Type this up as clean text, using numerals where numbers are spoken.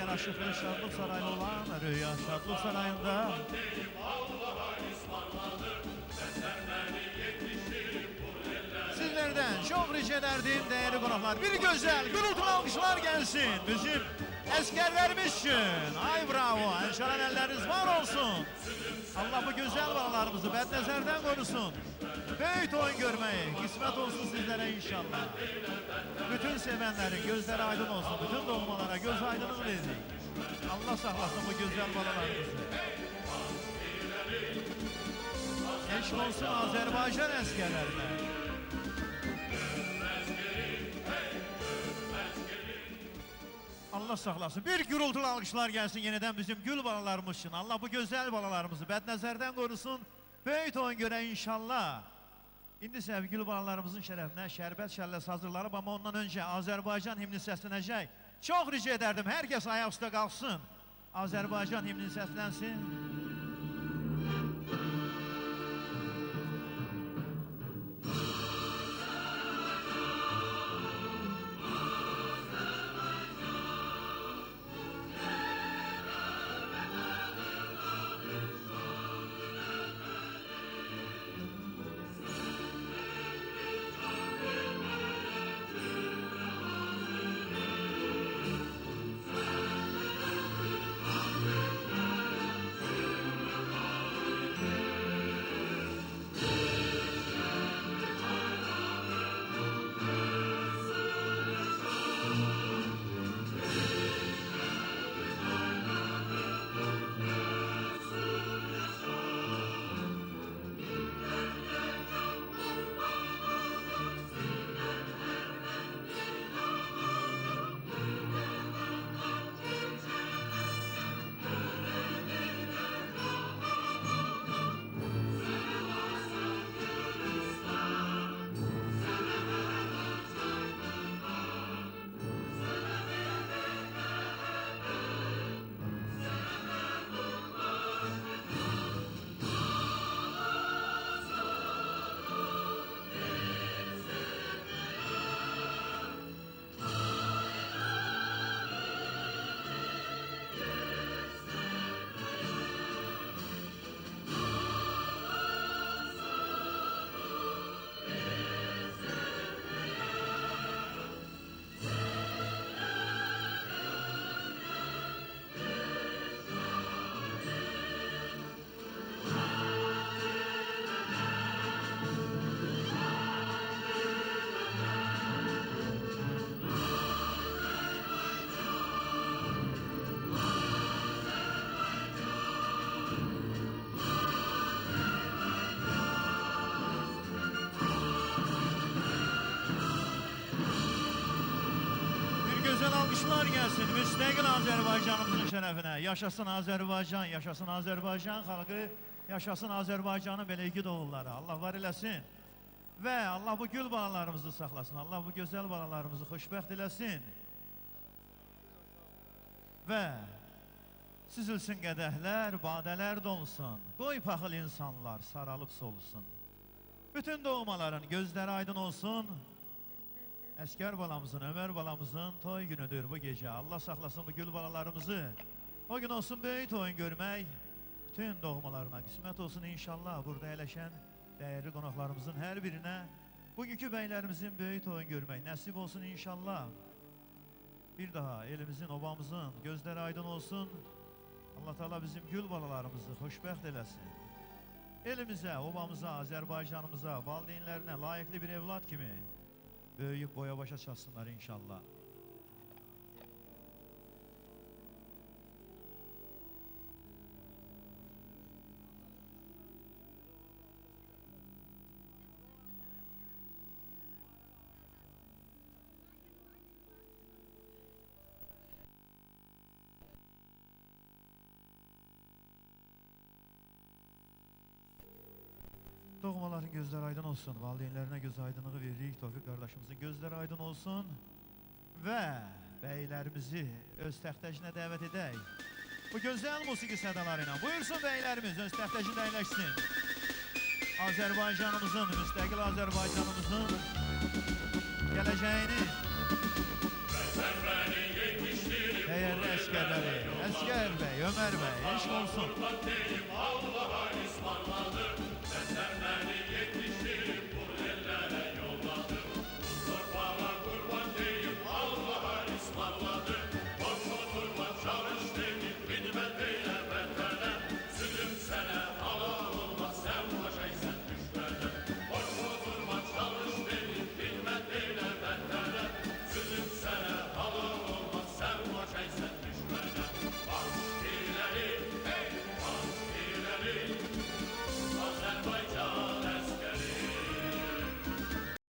yaraşıklı şadlık sarayı olan Rüya Şadlık Sarayı'nda sizlerden çok rica ederdim değerli konuklar. Bir güzel gürültülü alkışlar gelsin bizim askerlerimiz için. Ay bravo, enşallah elleriniz var olsun. Allah bu güzel balalarımızı bednezerden korusun. Böyük oyun görmeyi kısmet olsun sizlere inşallah. Bütün sevenlerin gözleri aydın olsun. Bütün doğmalara göz aydınlığı verin. Allah saklasın bu güzel balalarımızı. Eşk olsun Azerbaycan askerlerine. Allah saklasın. Bir gürültülü alkışlar gelsin yeniden bizim gül balalarımız için. Allah bu güzel balalarımızı bednezerden korusun. Böyük oyun göre inşallah. İndi sevgili balalarımızın şerefine şerbet şəllesi hazırlanıb, ama ondan önce Azerbaycan himni səslənəcək. Çok rica ederdim, herkes ayak üstə qalsın. Azerbaycan himni səslənsin. Alkışlar gelsin müstakil Azerbaycanımızın şerefine. Yaşasın Azerbaycan, yaşasın Azerbaycan halkı, yaşasın Azerbaycanın belə iki doğulları. Allah var eləsin. Ve Allah bu gül balalarımızı saklasın. Allah bu güzel balalarımızı xoşbəxt eləsin. Ve süzülsün qədəhlər, badələr dolsun. Qoy paxıl insanlar saralıb solsun. Bütün doğmaların gözleri aydın olsun. Əskər balamızın, Ömər balamızın toy günüdür bu gece. Allah saklasın bu gül balalarımızı. O gün olsun böyük oyun görmək. Bütün doğmalarına qismət olsun inşallah. Burada eləşən değerli qonaqlarımızın hər birinə bugünkü beylerimizin böyük oyun görmək nəsib olsun inşallah. Bir daha elimizin, obamızın gözleri aydın olsun. Allah Teala bizim gül balalarımızı xoşbəxt eləsin. Elimizə, obamıza, Azerbaycanımıza, valideynlərinə layıqlı bir evlat kimi böyüyüp boya başa çalsınlar inşallah. Doğmaların gözleri aydın olsun. Valideynlerine göz aydınlığı veririk. Tevfik kardeşimizin gözleri aydın olsun. Ve beylerimizi öz təxtəcinə dəvət edək. Bu gözəl musiki sədalarıyla. Buyursun beylerimiz öz təxtəcində əyləşsin. Azerbaycanımızın, müstəqil Azerbaycanımızın gələcəyini değerli Əskərləri, Əskər bəy, Ömər bəy, eşq olsun. Allah'a ısmarladım, senden beni yetiştir.